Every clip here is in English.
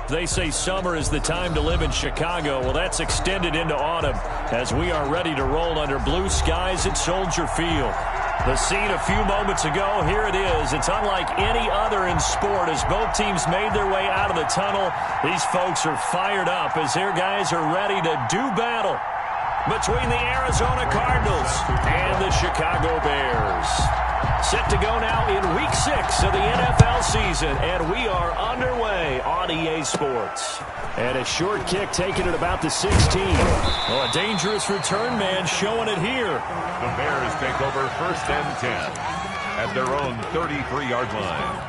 They say summer is the time to live in Chicago. Well, that's extended into autumn as we are ready to roll under blue skies at Soldier Field. The scene a few moments ago, here it is. It's unlike any other in sport as both teams made their way out of the tunnel. These folks are fired up as their guys are ready to do battle between the Arizona Cardinals and the Chicago Bears. Set to go now in Week 6 of the NFL season, and we are underway on EA Sports. And a short kick taken at about the 16. Well, a dangerous return man showing it here. The Bears take over 1st and 10 at their own 33-yard line.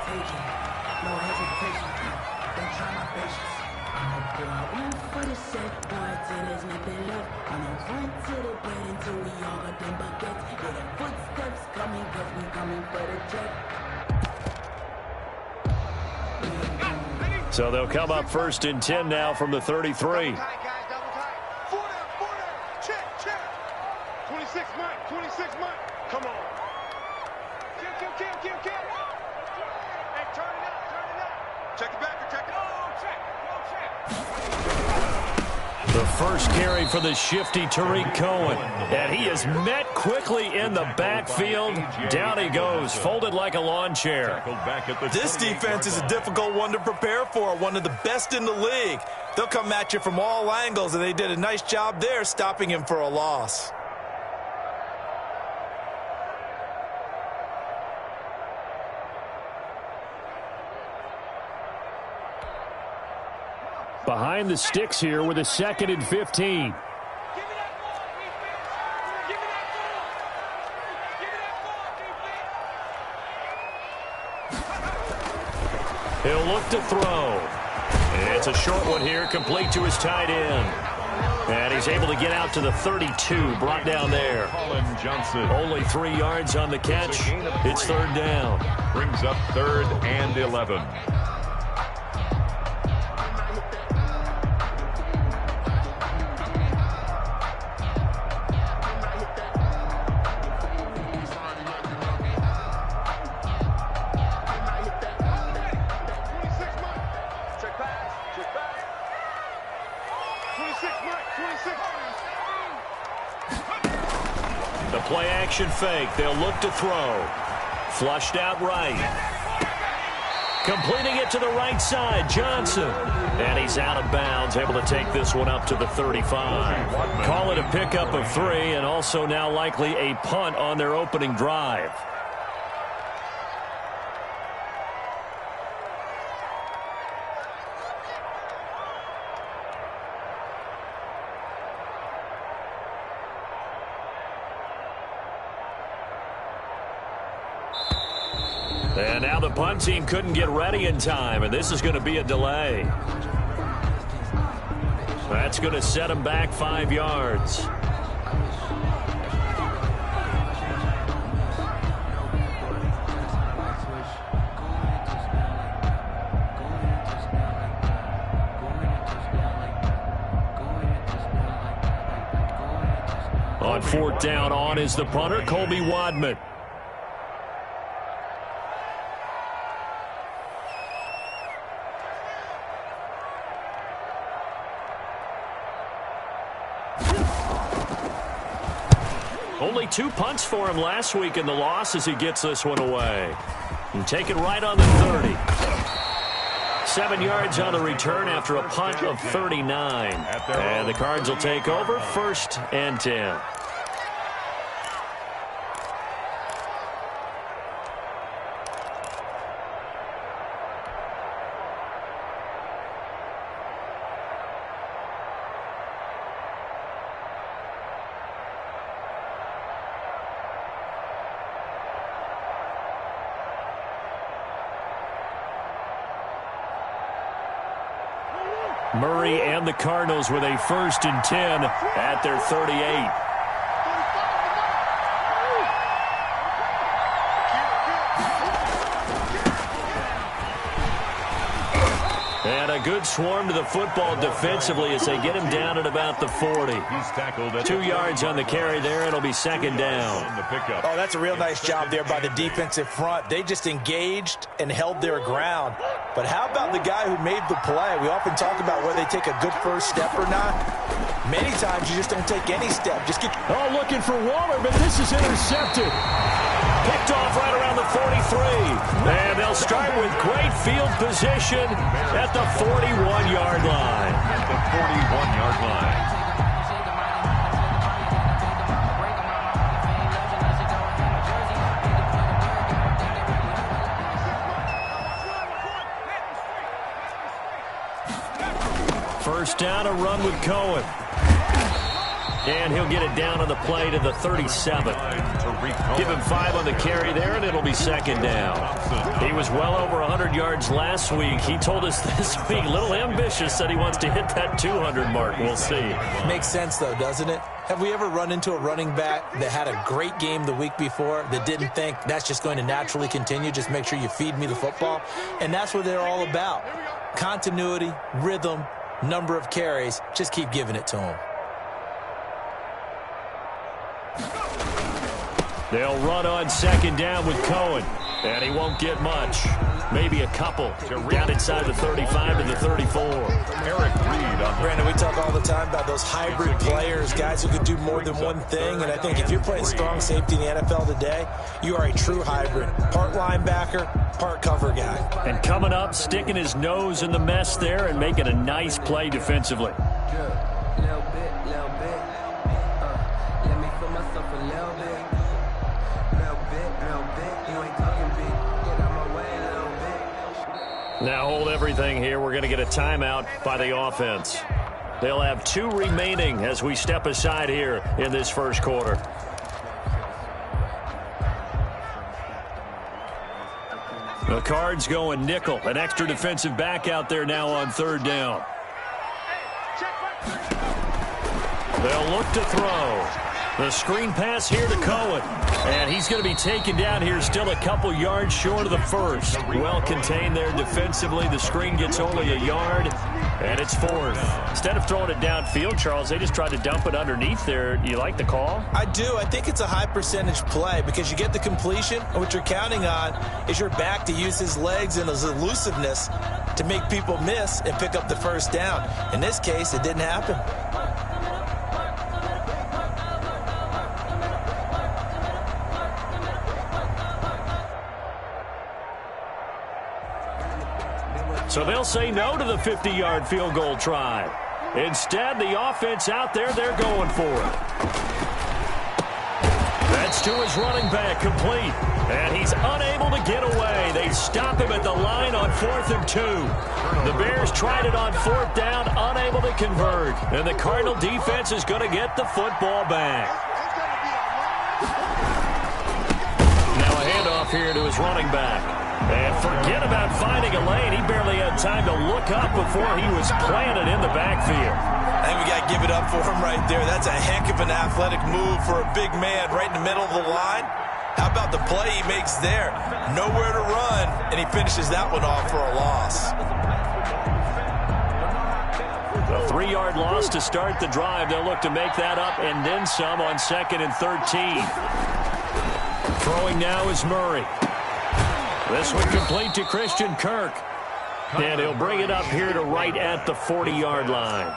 So they'll come up 1st and 10 now from the 33. The first carry for the shifty Tariq Cohen. And he is met quickly in the backfield. Down he goes, folded like a lawn chair. This defense is a difficult one to prepare for, one of the best in the league. They'll come at you from all angles, and they did a nice job there stopping him for a loss. Behind the sticks here with a 2nd and 15. He'll look to throw. It's a short one here, complete to his tight end. And he's able to get out to the 32, brought down there. Only 3 yards on the catch. It's 3rd down. Brings up 3rd and 11. The play action fake. They'll look to throw. Flushed out right. Completing it to the right side. Johnson. And he's out of bounds. Able to take this one up to the 35. Call it a pickup of 3 and also now likely a punt on their opening drive. And now the punt team couldn't get ready in time, and this is going to be a delay. That's going to set them back 5 yards. On 4th down, on is the punter, Colby Wadman. Only 2 punts for him last week in the loss as he gets this one away. And take it right on the 30. 7 yards on the return after a punt of 39. And the Cards will take over 1st and 10. Murray and the Cardinals with a 1st and 10 at their 38. And a good swarm to the football defensively as they get him down at about the 40. He's tackled at 2 yards on the carry there. It'll be second down. Oh, that's a real nice job there by the defensive front. They just engaged and held their ground. But how about the guy who made the play? We often talk about whether they take a good first step or not. Many times you just don't take any step. Just get... Oh, looking for Waller, but this is intercepted. Picked off right around the 43. And they'll start with great field position at the 41-yard line. At the 41-yard line. First down, a run with Cohen. And he'll get it down on the play to the 37. Give him 5 on the carry there, and it'll be second down. He was well over 100 yards last week. He told us this week, a little ambitious, that he wants to hit that 200 mark. We'll see. Makes sense, though, doesn't it? Have we ever run into a running back that had a great game the week before that didn't think that's just going to naturally continue? Just make sure you feed me the football. And that's what they're all about. Continuity, rhythm, number of carries. Just keep giving it to him. They'll run on second down with Cohen, and he won't get much. Maybe a couple. Down inside the 35 to the 34. Eric Reed on Brandon, we talk all the time about those hybrid players, guys who could do more than one thing. And I think if you're playing strong safety in the NFL today, you are a true hybrid. Part linebacker, part cover guy. And coming up, sticking his nose in the mess there and making a nice play defensively. Now hold everything here. We're going to get a timeout by the offense. They'll have 2 remaining as we step aside here in this first quarter. The Cards going nickel. An extra defensive back out there now on third down. They'll look to throw. The screen pass here to Cohen. And he's going to be taken down here still a couple yards short of the first. Well contained there defensively. The screen gets only a yard, and it's fourth. Instead of throwing it downfield, Charles, they just tried to dump it underneath there. You like the call? I do. I think it's a high percentage play because you get the completion, and what you're counting on is your back to use his legs and his elusiveness to make people miss and pick up the first down. In this case, it didn't happen. So they'll say no to the 50-yard field goal try. Instead, the offense out there, they're going for it. That's to his running back, complete. And he's unable to get away. They stop him at the line on 4th and 2. The Bears tried it on 4th down, unable to convert. And the Cardinal defense is going to get the football back. Now a handoff here to his running back. And forget about finding a lane. He barely had time to look up before he was planted in the backfield. I think we got to give it up for him right there. That's a heck of an athletic move for a big man right in the middle of the line. How about the play he makes there? Nowhere to run, and he finishes that one off for a loss. A 3-yard loss to start the drive. They'll look to make that up and then some on 2nd and 13. Throwing now is Murray. This one complete to Christian Kirk. And he'll bring it up here to right at the 40-yard line.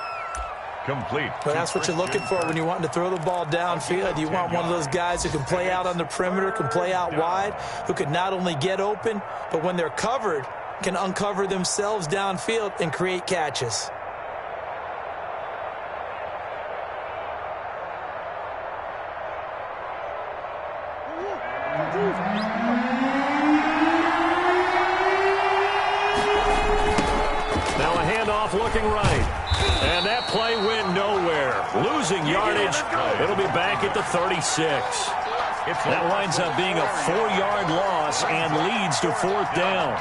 Complete. But that's what you're looking for when you want to throw the ball downfield. You want one of those guys who can play out on the perimeter, can play out wide, who can not only get open, but when they're covered, can uncover themselves downfield and create catches. Now a handoff looking right. And that play went nowhere. Losing yardage. It'll be back at the 36. That winds up being a 4-yard loss and leads to 4th down.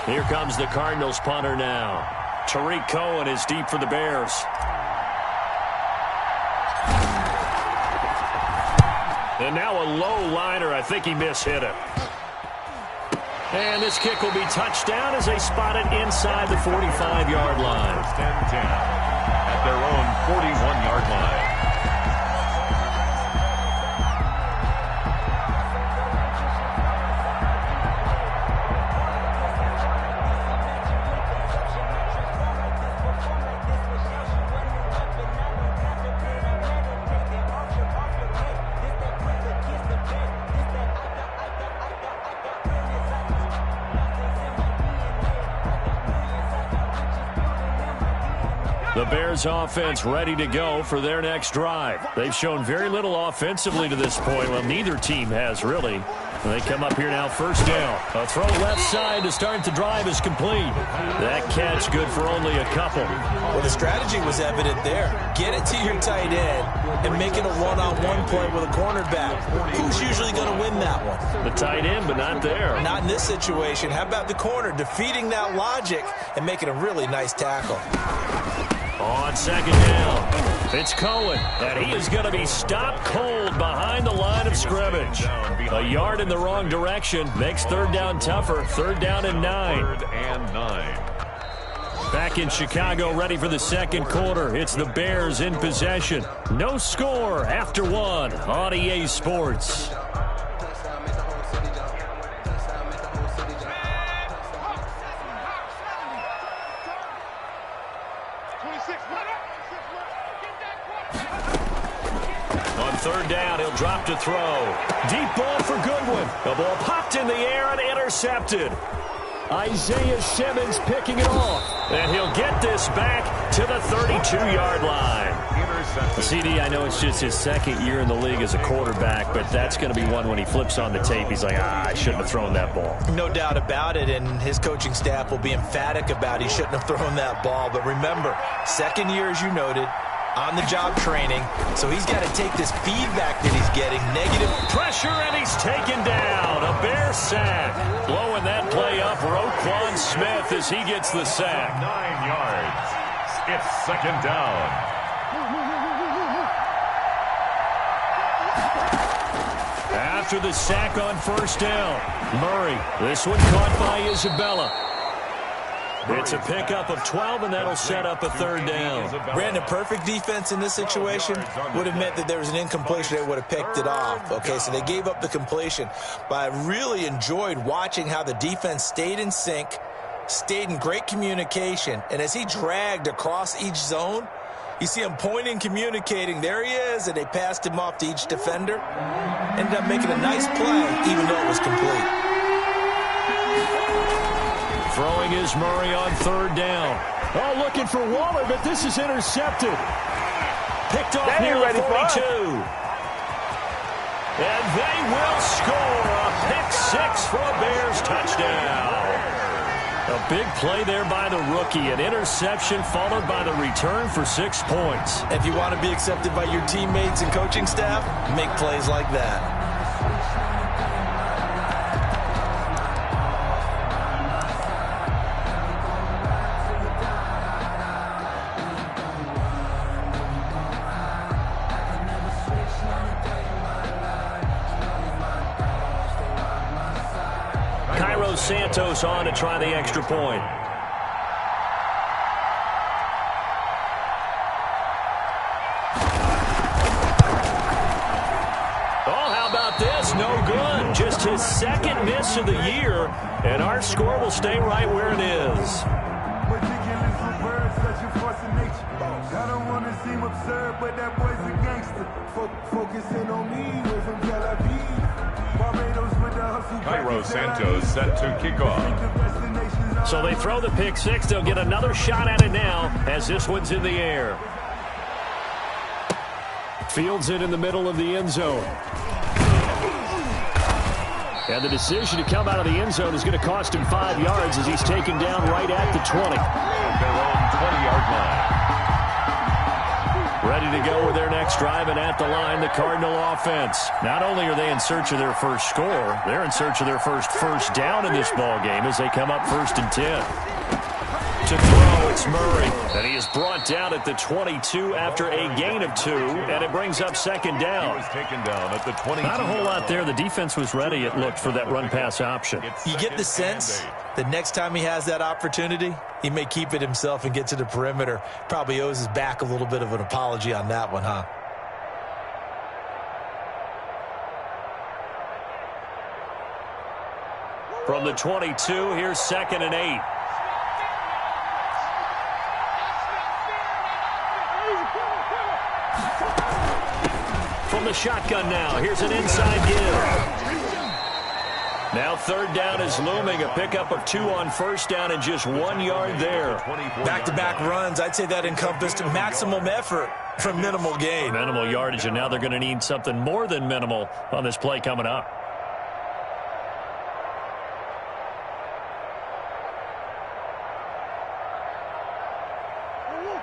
Here comes the Cardinals punter now. Tariq Cohen is deep for the Bears. And now a low liner. I think he mishit it. And this kick will be touchdown as they spot it inside the 45-yard line. First and 10 at their own 41-yard line. The Bears offense ready to go for their next drive. They've shown very little offensively to this point. Well, neither team has really. They come up here now, first down. A throw left side to start the drive is complete. That catch good for only a couple. Well, the strategy was evident there. Get it to your tight end and make it a one-on-one play with a cornerback. Who's usually going to win that one? The tight end, but not there. Not in this situation. How about the corner defeating that logic and making a really nice tackle? On second down, it's Cohen, and he is going to be stopped cold behind the line of scrimmage. A yard in the wrong direction makes third down tougher. Third down and 9. Third and 9. Back in Chicago, ready for the second quarter. It's the Bears in possession. No score after one on EA Sports. Third down, he'll drop to throw. Deep ball for Goodwin. The ball popped in the air and intercepted. Isaiah Simmons picking it off. And he'll get this back to the 32-yard line. CD, I know it's just his second year in the league as a quarterback, but that's going to be one when he flips on the tape. He's like, I shouldn't have thrown that ball. No doubt about it, and his coaching staff will be emphatic about he shouldn't have thrown that ball. But remember, second year, as you noted, on-the-job training, so he's got to take this feedback that he's getting. Negative pressure, and he's taken down. A Bear sack. Blowing that play up, Roquan Smith as he gets the sack. 9 yards. It's second down. After the sack on first down, Murray. This one caught by Isabella. It's a pickup of 12, and that'll set up a third down. Brandon, perfect defense in this situation would have meant that there was an incompletion. They would have picked it off. Okay, so they gave up the completion. But I really enjoyed watching how the defense stayed in sync, stayed in great communication. And as he dragged across each zone, you see him pointing, communicating. There he is, and they passed him off to each defender. Ended up making a nice play, even though it was complete. Throwing is Murray on third down. Oh, looking for Waller, but this is intercepted. Picked off near the 42. And they will score a pick-6 for a Bears touchdown. A big play there by the rookie. An interception followed by the return for 6 points. If you want to be accepted by your teammates and coaching staff, make plays like that. Santos on to try the extra point. Oh, how about this? No good. Just his second miss of the year, and our score will stay right where it is. I don't want to seem absurd, but that boy's a gangster. Focusing on me, we're from Tel Aviv. Cairo Santos set to kick off. So they throw the pick-6. They'll get another shot at it now as this one's in the air. Fields it in the middle of the end zone. And the decision to come out of the end zone is going to cost him 5 yards as he's taken down right at the 20. At their own 20-yard line. Ready to go with their next drive, and at the line, the Cardinal offense. Not only are they in search of their first score, they're in search of their first down in this ball game as they come up 1st and 10. to throw. It's Murray. And he is brought down at the 22 after a gain of 2, and it brings up second down. He was taken down at the 22. Not a whole lot there. The defense was ready, it looked, for that run-pass option. You get the sense that next time he has that opportunity, he may keep it himself and get to the perimeter. Probably owes his back a little bit of an apology on that one, huh? From the 22, here's 2nd and 8. From the shotgun now, here's an inside give. Now 3rd down is looming. A pickup of 2 on 1st down and just 1 yard there. Back-to-back runs, I'd say that encompassed maximum effort for minimal gain. Minimal yardage, and now they're going to need something more than minimal on this play coming up.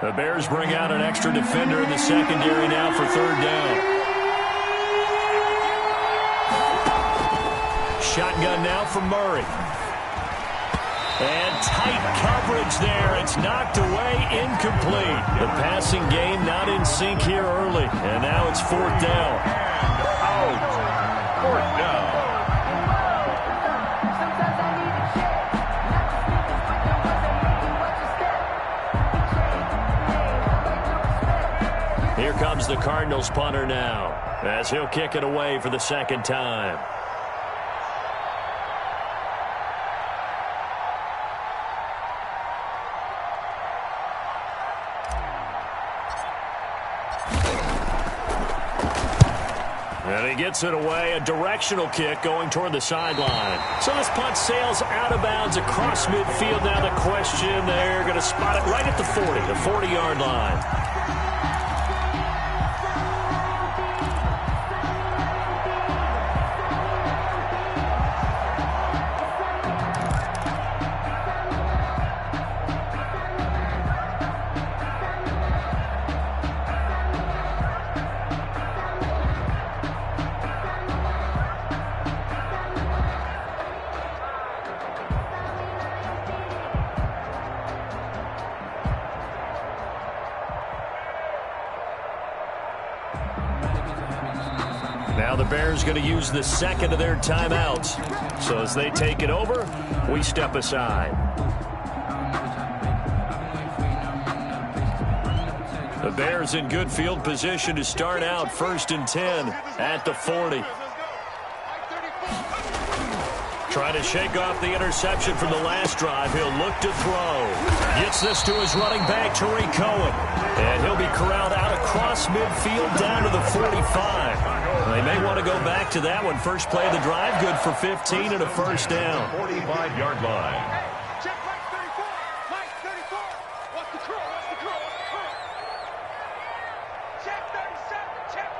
The Bears bring out an extra defender in the secondary now for 3rd down. Shotgun now from Murray. And tight coverage there. It's knocked away, incomplete. The passing game not in sync here early. And now it's 4th down. Out. 4th down. Here comes the Cardinals punter now, as he'll kick it away for the 2nd time. And he gets it away, a directional kick going toward the sideline. So this punt sails out of bounds across midfield. Now the question, they're going to spot it right at the 40, the 40-yard line. Now the Bears going to use the 2nd of their timeouts. So as they take it over, we step aside. The Bears in good field position to start out 1st and 10 at the 40. Trying to shake off the interception from the last drive. He'll look to throw. Gets this to his running back, Tariq Cohen. And he'll be corralled out across midfield down to the 45. They may want to go back to that one. First play of the drive, good for 15 and a 1st down. 45-yard line. Check Mike 34. Mike 34. What's the crew? What's the crew? What's the crew? Check 37. Check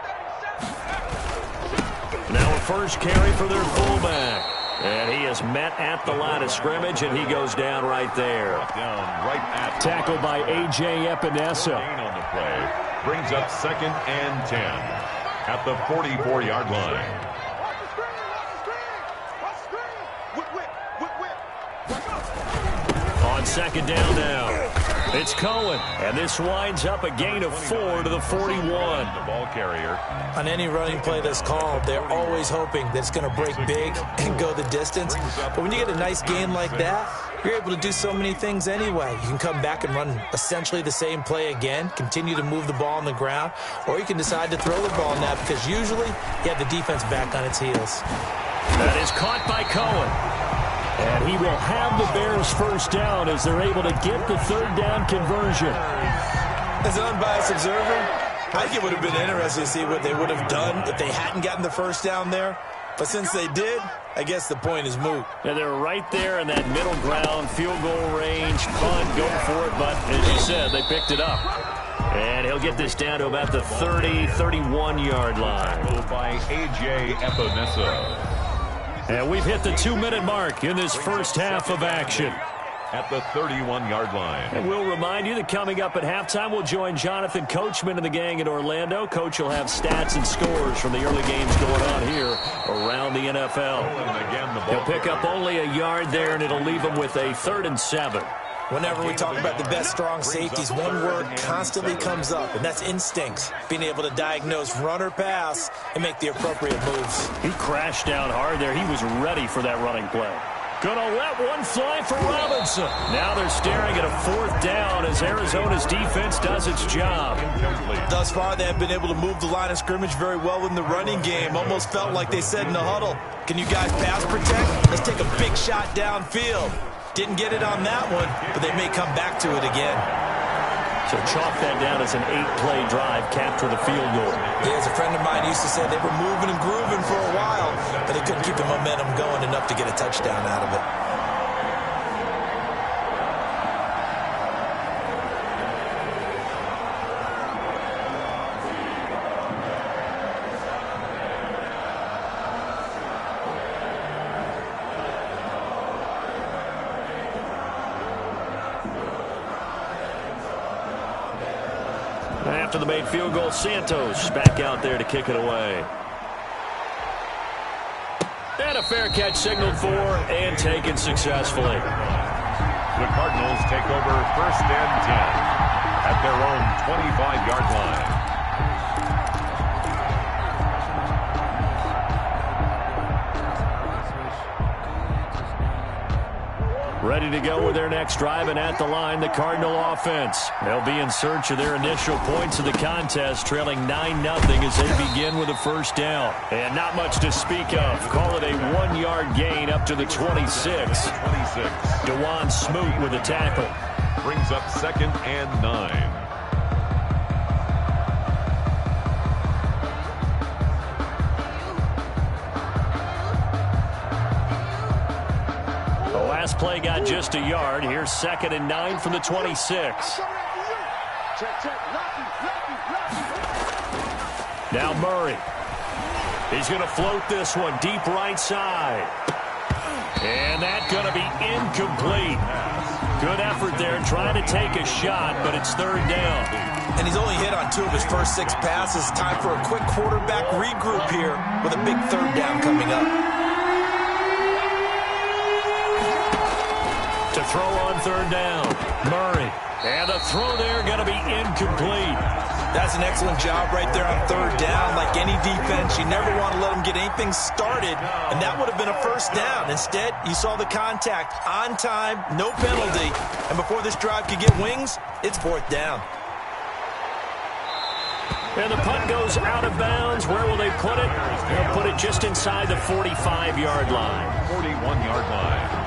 37. Now a first carry for their fullback. And he is met at the line of scrimmage, and he goes down right there. Down right at Tackled by A.J. Epinesa. Gain on the play. Brings up 2nd and 10 at the 44-yard line. Watch the screen. Watch the screen. Watch the screen. Whip, whip. Whip, whip. Watch out. On 2nd down now, it's Cohen. And this winds up a gain of 4 to the 41. The ball carrier. On any running play that's called, they're always hoping that it's going to break big and go the distance. But when you get a nice gain like that, you're able to do so many things anyway. You can come back and run essentially the same play again, continue to move the ball on the ground, or you can decide to throw the ball now because usually you have the defense back on its heels. That is caught by Cohen. And he will have the Bears 1st down as they're able to get the 3rd down conversion. As an unbiased observer, I think it would have been interesting to see what they would have done if they hadn't gotten the 1st down there. But since they did, I guess the point is moot. And they're right there in that middle ground, field goal range, fun, go for it. But as you said, they picked it up. And he'll get this down to about the 30, 31-yard line. By A.J. Epinesa. And we've hit the 2-minute mark in this first half of action. At the 31-yard line. And we'll remind you that coming up at halftime, we'll join Jonathan Coachman and the gang in Orlando. Coach will have stats and scores from the early games going on here around the NFL. And again, the ball He'll pick up only a yard there, and it'll leave him with a 3rd and 7. Whenever we talk about the best strong safeties, one word constantly comes up, and that's instincts. Being able to diagnose run or pass and make the appropriate moves. He crashed down hard there. He was ready for that running play. Gonna let one fly for Robinson. Now they're staring at a 4th down as Arizona's defense does its job. Thus far, they have been able to move the line of scrimmage very well in the running game. Almost felt like they said in the huddle, can you guys pass protect? Let's take a big shot downfield. Didn't get it on that one, but they may come back to it again. So chalk that down as an 8-play drive, capture the field goal. Yeah, as a friend of mine used to say, they were moving and grooving for a while, but they couldn't keep the momentum going enough to get a touchdown out of it. After the made field goal, Santos back out there to kick it away. And a fair catch signaled for and taken successfully. The Cardinals take over 1st and 10 at their own 25-yard line. Ready to go with their next drive, and at the line, the Cardinal offense. They'll be in search of their initial points of the contest, trailing 9-0 as they begin with a 1st down. And not much to speak of. Call it a 1-yard gain up to the 26. DeJuan Smoot with a tackle. Brings up 2nd and 9. Play got just a yard. Here's 2nd and 9 from the 26. Now Murray. He's going to float this one deep right side. And that's going to be incomplete. Good effort there trying to take a shot, but it's 3rd down. And he's only hit on 2 of his first 6 passes. Time for a quick quarterback regroup here with a big 3rd down coming up. To throw on 3rd down, Murray. And the throw there going to be incomplete. That's an excellent job right there on 3rd down. Like any defense, you never want to let them get anything started, and that would have been a 1st down. Instead, you saw the contact on time, no penalty, and before this drive could get wings, it's 4th down. And the punt goes out of bounds. Where will they put it? They'll put it just inside the 45-yard line. 41-yard line.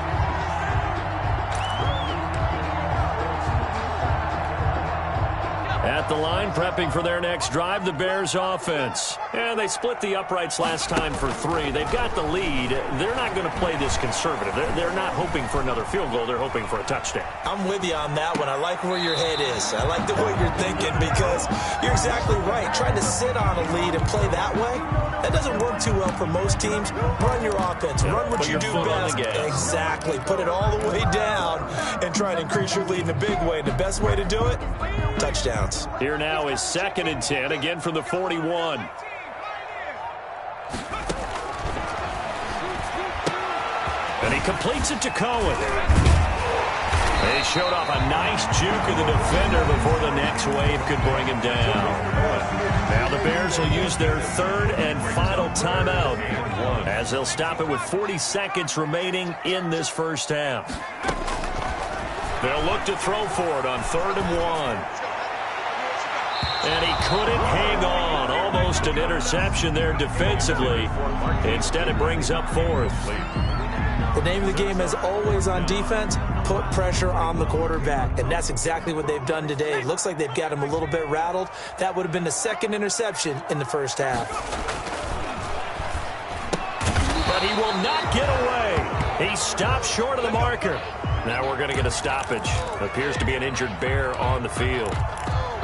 At the line, prepping for their next drive, the Bears offense. And they split the uprights last time for 3. They've got the lead. They're not going to play this conservative. They're not hoping for another field goal. They're hoping for a touchdown. I'm with you on that one. I like where your head is. I like the way you're thinking because you're exactly right. Trying to sit on a lead and play that way, that doesn't work too well for most teams. Run your offense. Run what you do best. Exactly. Put it all the way down and try to increase your lead in a big way. The best way to do it, touchdowns. Here now is 2nd and 10, again from the 41. And he completes it to Cohen. They showed off a nice juke of the defender before the next wave could bring him down. Now the Bears will use their 3rd and final timeout as they'll stop it with 40 seconds remaining in this 1st half. They'll look to throw for it on 3rd and 1. And he couldn't hang on. Almost an interception there defensively. Instead, it brings up 4th. The name of the game is always on defense, put pressure on the quarterback. And that's exactly what they've done today. It looks like they've got him a little bit rattled. That would have been the 2nd interception in the 1st half. But he will not get away. He stopped short of the marker. Now we're going to get a stoppage. Appears to be an injured Bear on the field.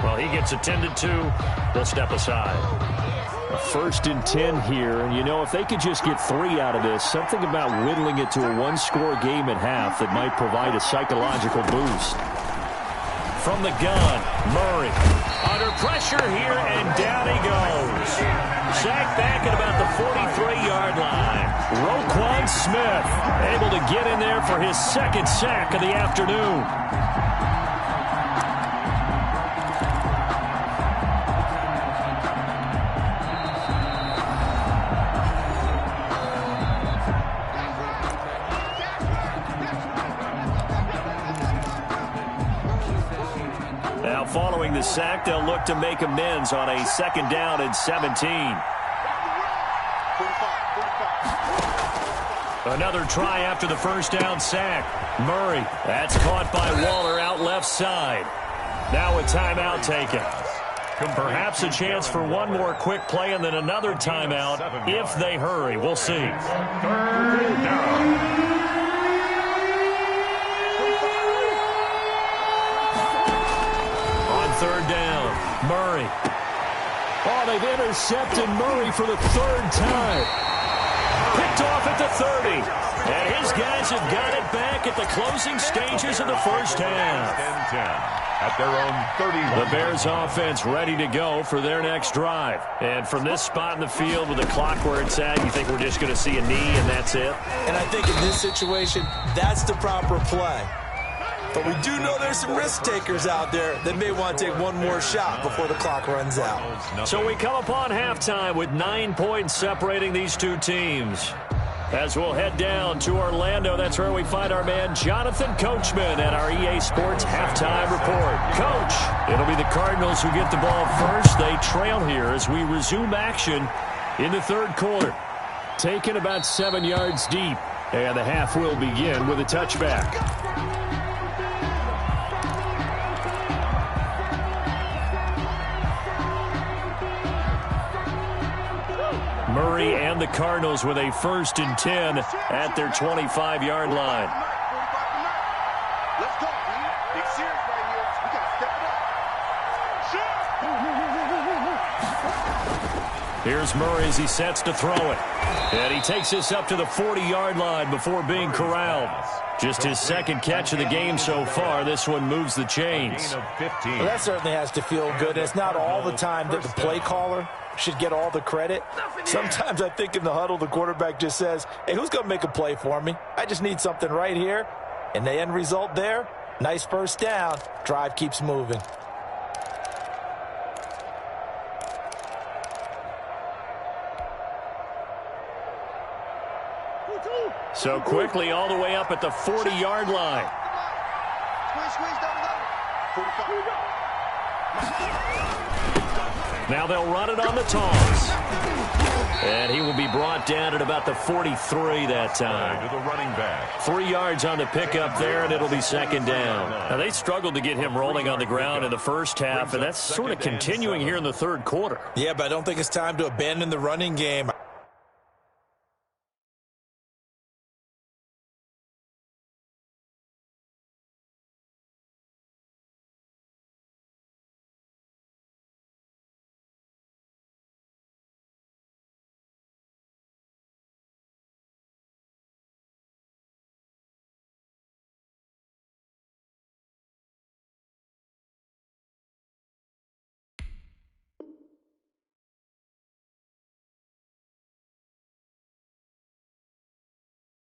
Well, he gets attended to. They'll step aside. A 1st and 10 here, and you know, if they could just get 3 out of this, something about whittling it to a 1-score game at half that might provide a psychological boost. From the gun, Murray. Under pressure here, and down he goes. Sacked back at about the 43-yard line. Roquan Smith able to get in there for his second sack of the afternoon. Now, following the sack, they'll look to make amends on a second down and 17. Another try after the first down sack. Murray, that's caught by Waller out left side. Now a timeout taken. Perhaps a chance for one more quick play and then another timeout if they hurry. We'll see. Third down. Third down, Murray. Oh, they've intercepted Murray for the third time. Picked off at the 30. And his guys have got it back at the closing stages of the first half. 10 at their own 30. The Bears offense ready to go for their next drive. And from this spot in the field with the clock where it's at, you think we're just going to see a knee and that's it? And I think in this situation, that's the proper play. But we do know there's some risk takers out there that may want to take one more shot before the clock runs out. So we come upon halftime with 9 points separating these two teams. As we'll head down to Orlando, that's where we find our man Jonathan Coachman at our EA Sports Halftime Report. Coach, it'll be the Cardinals who get the ball first. They trail here as we resume action in the third quarter. Taken about 7 yards deep. And the half will begin with a touchback. Murray and the Cardinals with a 1st and 10 at their 25-yard line. Let's go, man. Big series right here. We got to step it up. Here's Murray as he sets to throw it. And he takes this up to the 40-yard line before being corralled. Just his second catch of the game so far. This one moves the chains. Well, that certainly has to feel good. It's not all the time that the play caller should get all the credit. Sometimes I think in the huddle, the quarterback just says, hey, who's going to make a play for me? I just need something right here. And the end result there, nice first down. Drive keeps moving. So quickly all the way up at the 40-yard line. Squeeze down the line. 45. Now they'll run it on the toss. And he will be brought down at about the 43 that time. To the running back. 3 yards on the pickup there, and it'll be second down. Now, they struggled to get him rolling on the ground in the first half, and that's sort of continuing here in the third quarter. Yeah, but I don't think it's time to abandon the running game.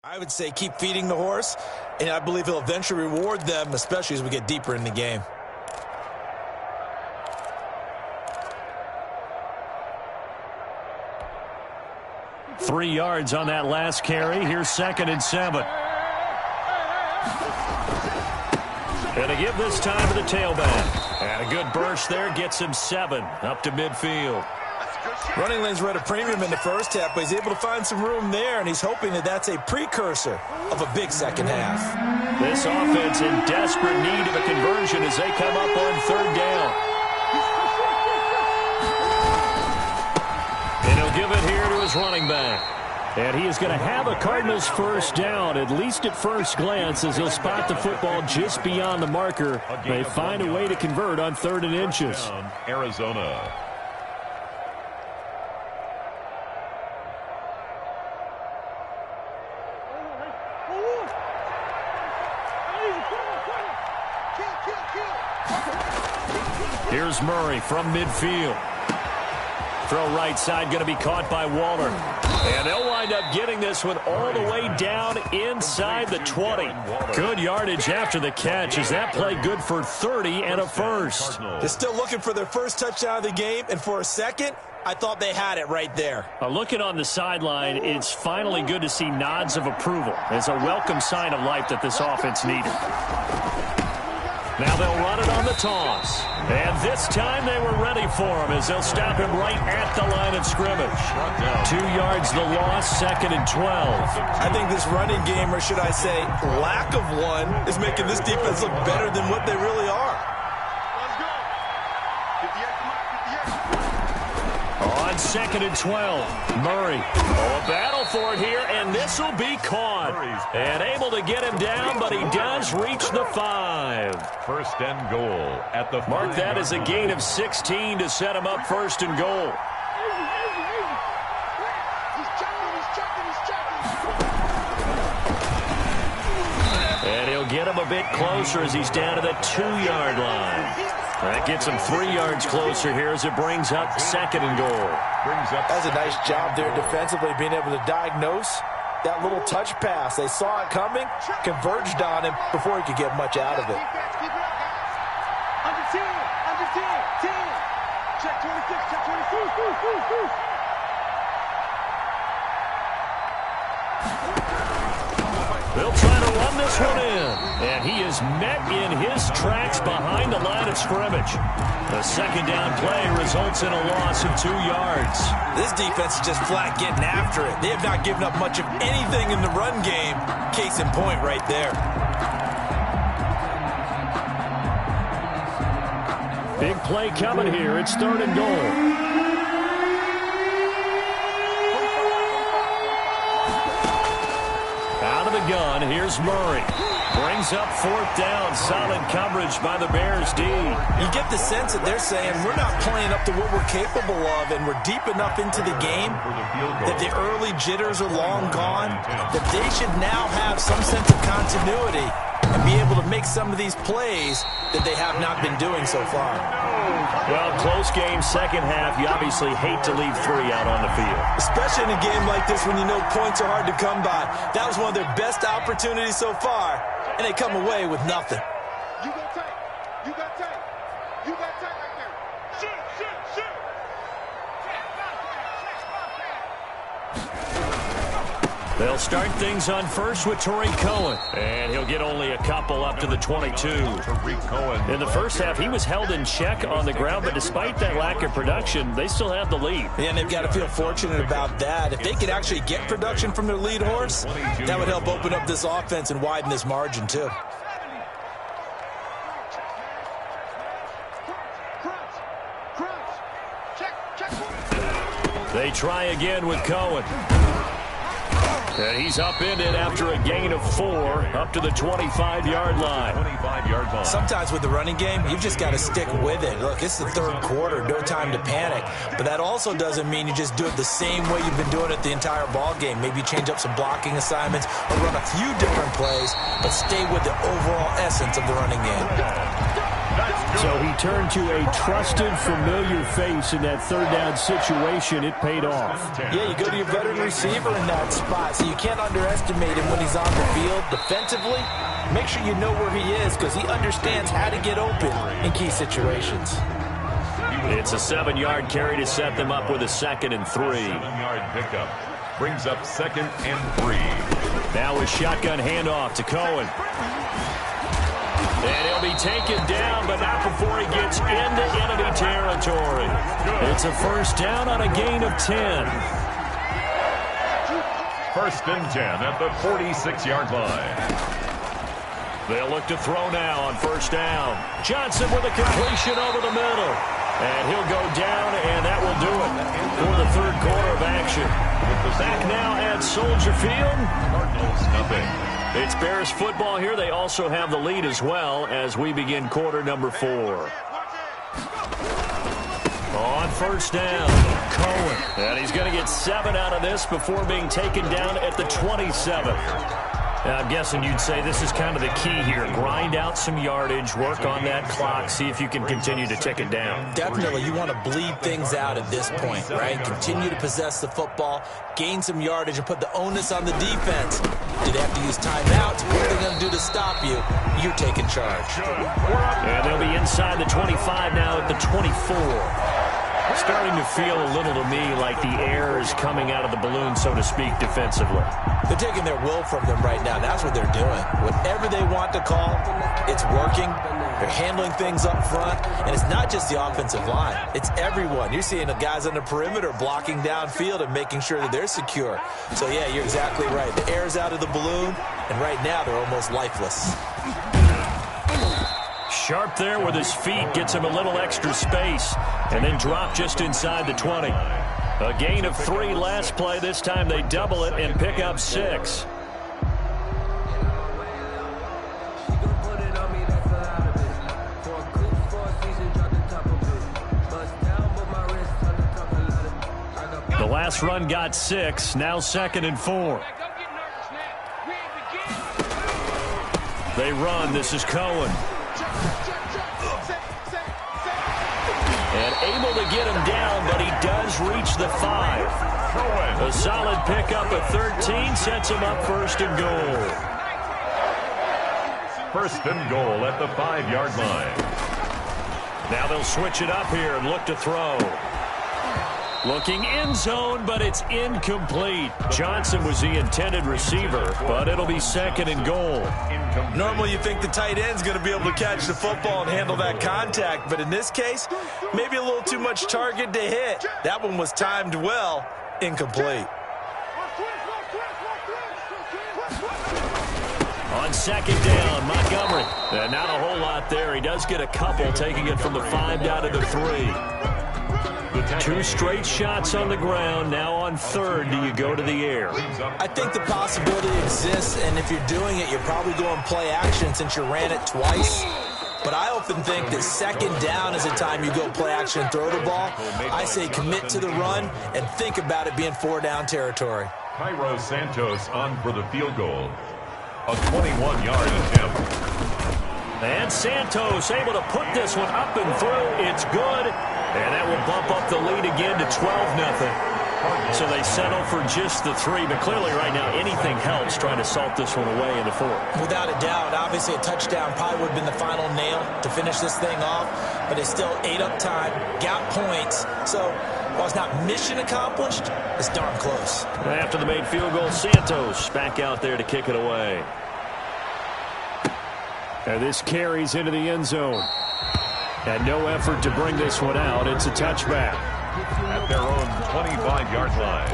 I would say keep feeding the horse, and I believe he'll eventually reward them, especially as we get deeper in the game. Three yards on that last carry. Here's 2nd and 7. And to give this time to the tailback. And a good burst there gets him 7 up to midfield. Running lanes were at a premium in the first half, but he's able to find some room there, and he's hoping that that's a precursor of a big second half. This offense in desperate need of a conversion as they come up on 3rd down. And he'll give it here to his running back. And he is going to have a Cardinals first down, at least at first glance, as he'll spot the football just beyond the marker. They find a way to convert on 3rd and inches. Arizona. Here's Murray from midfield. Throw right side going to be caught by Waller. And they'll wind up getting this one all the way down inside the 20. Good yardage after the catch. Is that play good for 30 and a first? They're still looking for their first touchdown of the game, and for a second, I thought they had it right there. Looking on the sideline, it's finally good to see nods of approval. It's a welcome sign of life that this offense needed. Now they'll run it on the toss. And this time they were ready for him as they'll stop him right at the line of scrimmage. 2 yards the loss, 2nd and 12. I think this running game, or should I say lack of one, is making this defense look better than what they really are. Let's go. 58, 58. On 2nd and 12, Murray. Oh, a battle for it here, and this will be caught. And able to get him down, but he does reach the 5. First and goal at the 5. Mark that as a gain of 16 to set him up 1st and goal. He's checking. And he'll get him a bit closer as he's down to the 2-yard line. That gets him 3 yards closer here as it brings up 2nd and goal. That's a nice job there defensively, being able to diagnose that little touch pass. They saw it coming, converged on him before he could get much out of it. Keep it up, guys. Under 10. 10. Check 26, check 26. They'll try to run this one in. And he is met in his tracks behind the line of scrimmage. The 2nd down play results in a loss of 2 yards. This defense is just flat getting after it. They have not given up much of anything in the run game. Case in point right there. Big play coming here. It's 3rd and goal. Out of the gun, here's Murray. Brings up 4th down. Solid coverage by the Bears D. You get the sense that they're saying we're not playing up to what we're capable of, and we're deep enough into the game that the early jitters are long gone, that they should now have some sense of continuity and be able to make some of these plays that they have not been doing so far. Well, close game, 2nd half. You obviously hate to leave 3 out on the field. Especially in a game like this when you know points are hard to come by. That was one of their best opportunities so far, and they come away with nothing. You got tight. You got tight. You got tight right there. Shoot. They'll start things on first with Tariq Cohen. And he'll get only a couple up to the 22. In the first half, he was held in check on the ground, but despite that lack of production, they still have the lead. And they've got to feel fortunate about that. If they could actually get production from their lead horse, that would help open up this offense and widen this margin too. They try again with Cohen. And he's upended after a gain of 4 up to the 25-yard line. Sometimes with the running game, you've just got to stick with it. Look, it's the 3rd quarter, no time to panic. But that also doesn't mean you just do it the same way you've been doing it the entire ball game. Maybe change up some blocking assignments or run a few different plays, but stay with the overall essence of the running game. So he turned to a trusted, familiar face in that 3rd down situation. It paid off. Yeah, you go to your veteran receiver in that spot, so you can't underestimate him when he's on the field. Defensively, make sure you know where he is because he understands how to get open in key situations. It's a 7-yard carry to set them up with a 2nd and 3. 7-yard pickup brings up 2nd and 3. Now a shotgun handoff to Cohen. And he'll be taken down, but not before he gets into enemy territory. It's a 1st down on a gain of 10. 1st and 10 at the 46-yard line. They'll look to throw now on 1st down. Johnson with a completion over the middle. And he'll go down, and that will do it for the 3rd quarter of action. Back now at Soldier Field. Cardinals nothing. It's Bears football here. They also have the lead as well as we begin quarter number 4. On 1st down, Cohen. And he's going to get 7 out of this before being taken down at the 27. I'm guessing you'd say this is kind of the key here. Grind out some yardage, work on that clock, see if you can continue to tick it down. Definitely. You want to bleed things out at this point, right? Continue to possess the football, gain some yardage, and put the onus on the defense. Do they have to use timeouts? What are they going to do to stop you? You're taking charge. And they'll be inside the 25 now at the 24. Starting to feel a little to me like the air is coming out of the balloon, so to speak, defensively. They're taking their will from them right now. That's what they're doing. Whatever they want to call, it's working. They're handling things up front, and it's not just the offensive line. It's everyone. You're seeing the guys on the perimeter blocking downfield and making sure that they're secure. So, yeah, you're exactly right. The air's out of the balloon, and right now they're almost lifeless. Sharp there with his feet, gets him a little extra space, and then drop just inside the 20. A gain of 3 last play. This time they double it and pick up 6. The last run got 6, now 2nd and 4. They run. This is Cohen. And able to get him down, but he does reach the 5. A solid pickup at 13 sets him up 1st and goal. 1st and goal at the 5-yard line. Now they'll switch it up here and look to throw. Looking end zone, but it's incomplete. Johnson was the intended receiver, but it'll be 2nd and goal. Normally you think the tight end's going to be able to catch the football and handle that contact, but in this case, maybe a little too much target to hit. That one was timed well, incomplete. On 2nd down, Montgomery. Not a whole lot there. He does get a couple, taking it from the 5 down to the 3. 2 straight shots on the ground. Now on 3rd, do you go to the air? I think the possibility exists, and if you're doing it, you're probably going play action since you ran it twice. But I often think that 2nd down is the time you go play action and throw the ball. I say commit to the run and think about it being 4-down territory. Cairo Santos on for the field goal. A 21-yard attempt. And Santos able to put this one up and through. It's good. And that will bump up the lead again to 12-0. So they settle for just the 3. But clearly right now anything helps trying to salt this one away in the 4th. Without a doubt. Obviously a touchdown probably would have been the final nail to finish this thing off. But it's still ate up time, got points. So while it's not mission accomplished, it's darn close. After the made field goal, Santos back out there to kick it away. And this carries into the end zone. And no effort to bring this one out. It's a touchback. At their own 25-yard line.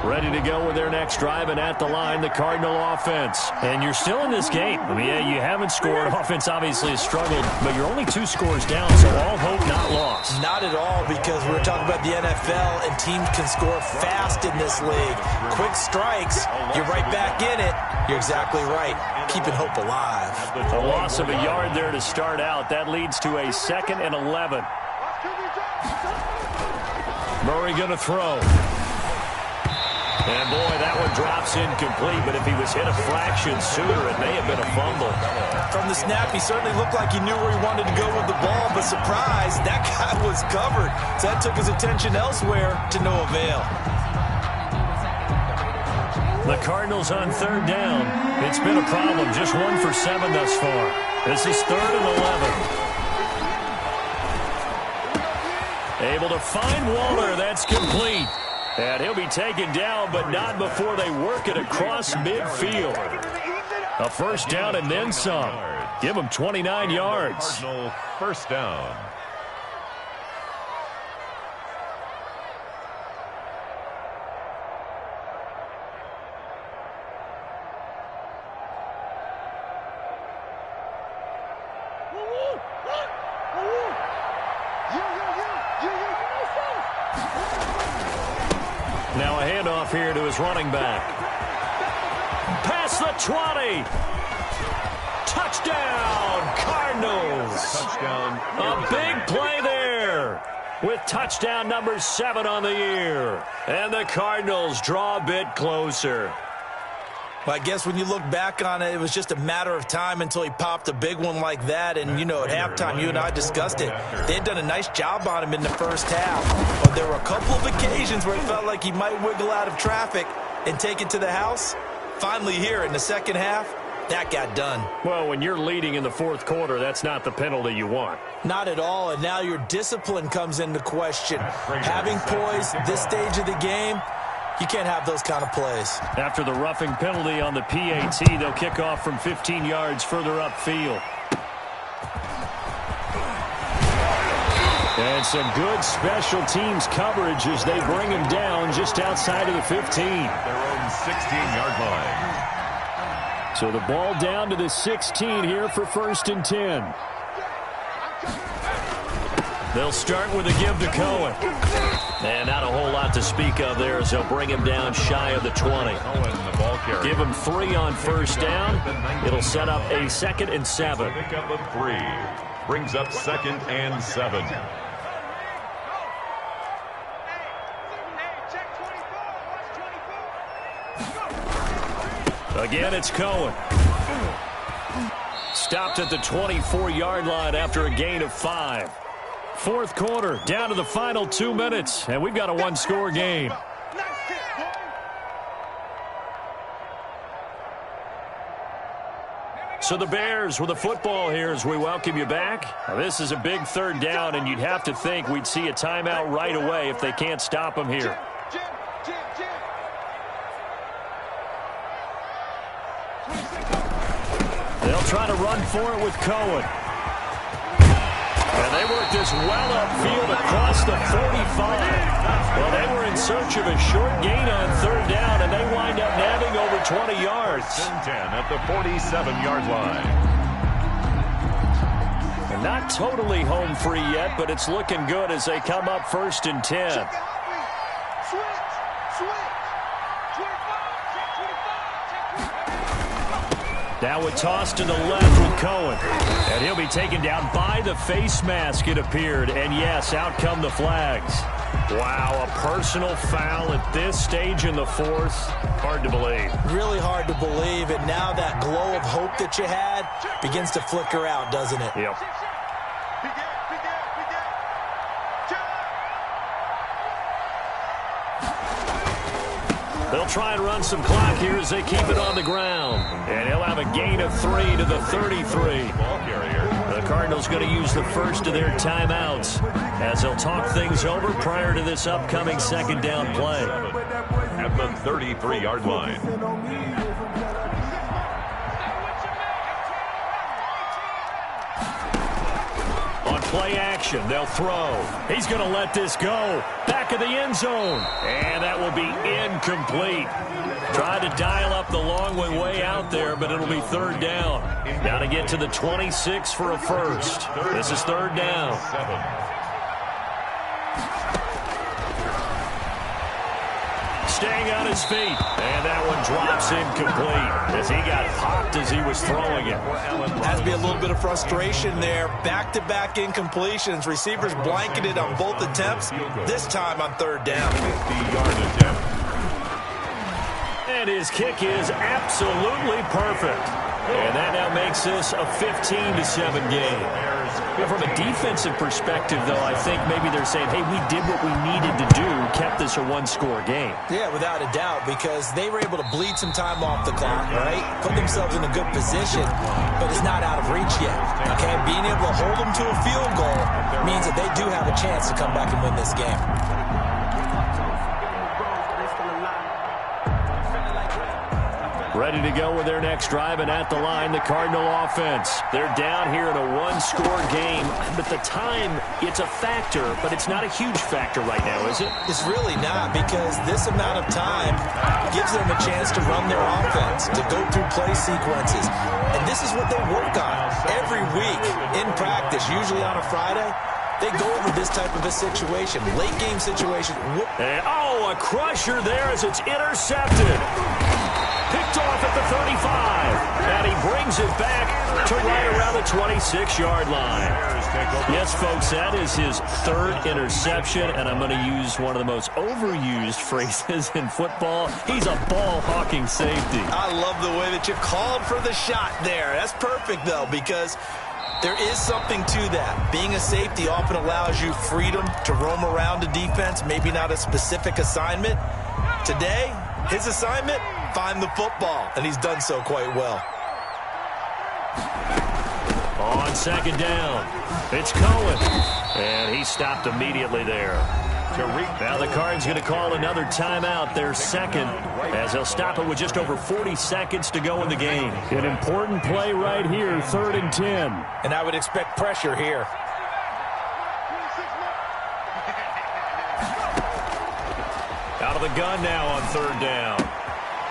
Ready to go with their next drive, and at the line, the Cardinal offense. And you're still in this game. I mean, yeah, you haven't scored. Offense obviously has struggled, but you're only 2 scores down, so all hope not lost. Not at all, because we're talking about the NFL, and teams can score fast in this league. Quick strikes, you're right back in it. You're exactly right. Keeping hope alive. A loss of a yard there to start out. That leads to a 2nd and 11. Murray going to throw. And, boy, that one drops incomplete, but if he was hit a fraction sooner, it may have been a fumble. From the snap, he certainly looked like he knew where he wanted to go with the ball, but surprise, that guy was covered. So that took his attention elsewhere to no avail. The Cardinals on 3rd down. It's been a problem. Just 1 for 7 thus far. This is 3rd and 11. Able to find Waller. That's complete. And he'll be taken down, but not before they work it across midfield. A 1st down and then some. Give him 29 yards. Cardinal 1st down. Now a handoff here to his running back. Past the 20. Touchdown, Cardinals. Touchdown. A big play there. with touchdown number 7 on the year. And the Cardinals draw a bit closer. Well, I guess when you look back on it, it was just a matter of time until he popped a big one like that. And, you know, at halftime, you and I discussed it. They had done a nice job on him in the first half. But there were a couple of occasions where it felt like he might wiggle out of traffic and take it to the house. Finally here in the second half, that got done. Well, when you're leading in the fourth quarter, that's not the penalty you want. Not at all, and now your discipline comes into question. Having poise this stage of the game, you can't have those kind of plays. After the roughing penalty on the PAT, they'll kick off from 15 yards further upfield. And some good special teams coverage as they bring him down just outside of the 15. Their own 16-yard line. So the ball down to the 16 here for 1st and 10. They'll start with a give to Cohen. And not a whole lot to speak of there as they'll bring him down shy of the 20. Give him 3 on 1st down. It'll set up a 2nd and 7. Pick up of 3. Brings up 2nd and 7. Again, it's Cohen. Stopped at the 24-yard line after a gain of 5. Fourth quarter, down to the final 2 minutes, and we've got a one-score game. So the Bears with the football here as we welcome you back. Now, this is a big 3rd down, and you'd have to think we'd see a timeout right away if they can't stop them here. They'll try to run for it with Cohen. And they work this well upfield across the 45. Well, they were in search of a short gain on 3rd down, and they wind up nabbing over 20 yards. 10 at the 47-yard line. And not totally home free yet, but it's looking good as they come up 1st and 10. Now a toss to the left with Cohen. And he'll be taken down by the face mask, it appeared. And yes, out come the flags. Wow, a personal foul at this stage in the 4th. Hard to believe. Really hard to believe. And now that glow of hope that you had begins to flicker out, doesn't it? Yep. They'll try and run some clock here as they keep it on the ground. And he'll have a gain of 3 to the 33. The Cardinals going to use the first of their timeouts as they'll talk things over prior to this upcoming 2nd down play. At the 33-yard line. On play action, they'll throw. He's going to let this go. Back of the end zone. And that will be incomplete. Tried to dial up the long way out there, but it'll be 3rd down. Now to get to the 26 for a first. This is 3rd down. Staying on his feet. And that one drops incomplete as he got popped as he was throwing it. Has to be a little bit of frustration there. Back-to-back incompletions. Receivers blanketed on both attempts, this time on 3rd down. 50-yard attempt. And his kick is absolutely perfect. And that now makes this a 15-7 game. From a defensive perspective, though, I think maybe they're saying, hey, we did what we needed to do, kept this a one-score game. Yeah, without a doubt, because they were able to bleed some time off the clock, right? Put themselves in a good position, but it's not out of reach yet. Okay, being able to hold them to a field goal means that they do have a chance to come back and win this game. Ready to go with their next drive, and at the line, the Cardinal offense. They're down here in a one-score game, but the time, it's a factor, but it's not a huge factor right now, is it? It's really not, because this amount of time gives them a chance to run their offense, to go through play sequences. And this is what they work on every week in practice, usually on a Friday. They go over this type of a situation, late-game situation. And, oh, a crusher there as it's intercepted. Picked off at the 35. And he brings it back to right around the 26-yard line. Yes, folks, that is his third interception, and I'm going to use one of the most overused phrases in football. He's a ball-hawking safety. I love the way that you called for the shot there. That's perfect, though, because there is something to that. Being a safety often allows you freedom to roam around a defense, maybe not a specific assignment. Today, his assignment, find the football, and he's done so quite well. On second down, it's Cohen, and he stopped immediately there. Now the Cards going to call another timeout, their second, as they'll stop it with just over 40 seconds to go in the game. An important play right here, 3rd and 10. And I would expect pressure here. Out of the gun now on 3rd down.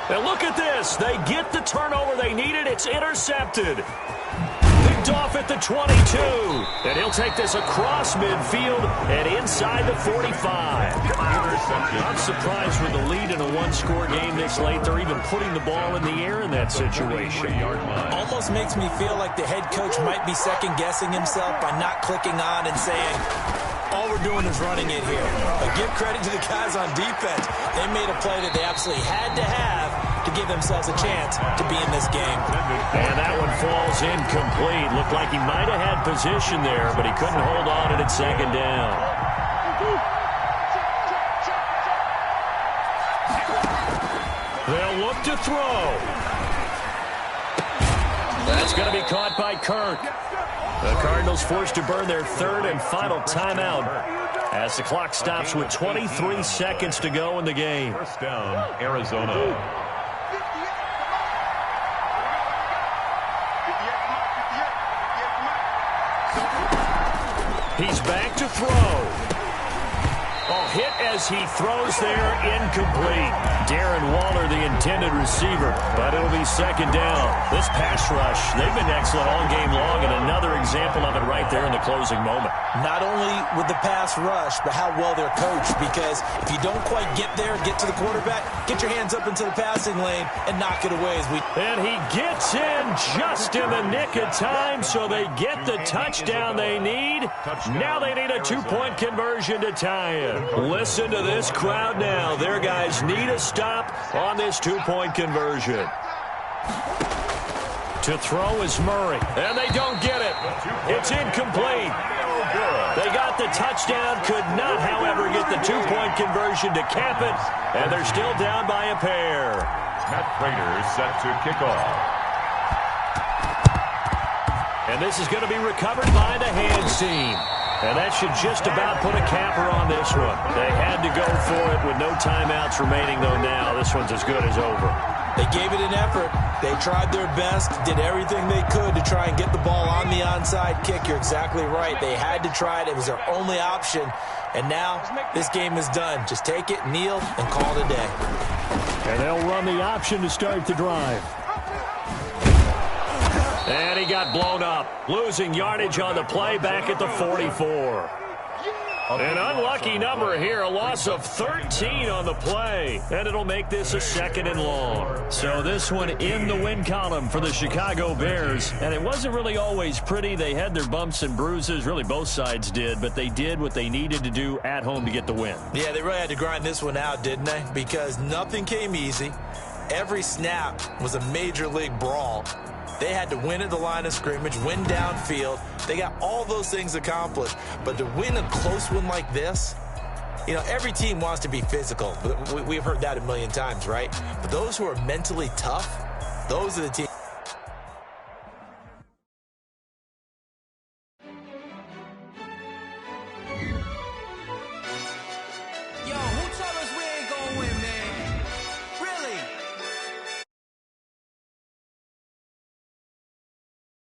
And look at this. They get the turnover they needed. It's intercepted. Picked off at the 22. And he'll take this across midfield and inside the 45. I'm surprised with the lead in a one-score game this late. They're even putting the ball in the air in that situation. Almost makes me feel like the head coach might be second-guessing himself by not clicking on and saying, all we're doing is running it here. But give credit to the guys on defense. They made a play that they absolutely had to have to give themselves a chance to be in this game. And that one falls incomplete. Looked like he might have had position there, but he couldn't hold on at second down. They'll look to throw. That's going to be caught by Kirk. The Cardinals forced to burn their 3rd and final timeout as the clock stops with 23 seconds to go in the game. First down, Arizona. He's back to throw. Hit as he throws there, incomplete. Darren Waller, the intended receiver, but it'll be second down. This pass rush, they've been excellent all game long, and another example of it right there in the closing moment. Not only with the pass rush, but how well they're coached, because if you don't quite get there, get to the quarterback, get your hands up into the passing lane and knock it away. And he gets in just in the nick of time, so they get the touchdown they need. Now they need a 2-point conversion to tie it. Listen to this crowd now. Their guys need a stop on this 2-point conversion. To throw is Murray, and they don't get it. It's incomplete. They got the touchdown, could not, however, get the 2-point conversion to cap it, and they're still down by a pair. Matt Prater set to kick off. And this is going to be recovered by the hands team. And that should just about put a capper on this one. They had to go for it with no timeouts remaining, though now this one's as good as over. They gave it an effort. They tried their best, did everything they could to try and get the ball on the onside kick. You're exactly right. They had to try it. It was their only option. And now this game is done. Just take it, kneel, and call it a day. And they'll run the option to start the drive. And he got blown up, losing yardage on the play back at the 44. An unlucky number here, a loss of 13 on the play, and it'll make this a 2nd and long. So this one in the win column for the Chicago Bears, and it wasn't really always pretty. They had their bumps and bruises, really both sides did, but they did what they needed to do at home to get the win. Yeah, they really had to grind this one out, didn't they? Because nothing came easy. Every snap was a major league brawl. They had to win at the line of scrimmage, win downfield. They got all those things accomplished. But to win a close one like this, you know, every team wants to be physical. We've heard that a million times, right? But those who are mentally tough, those are the teams.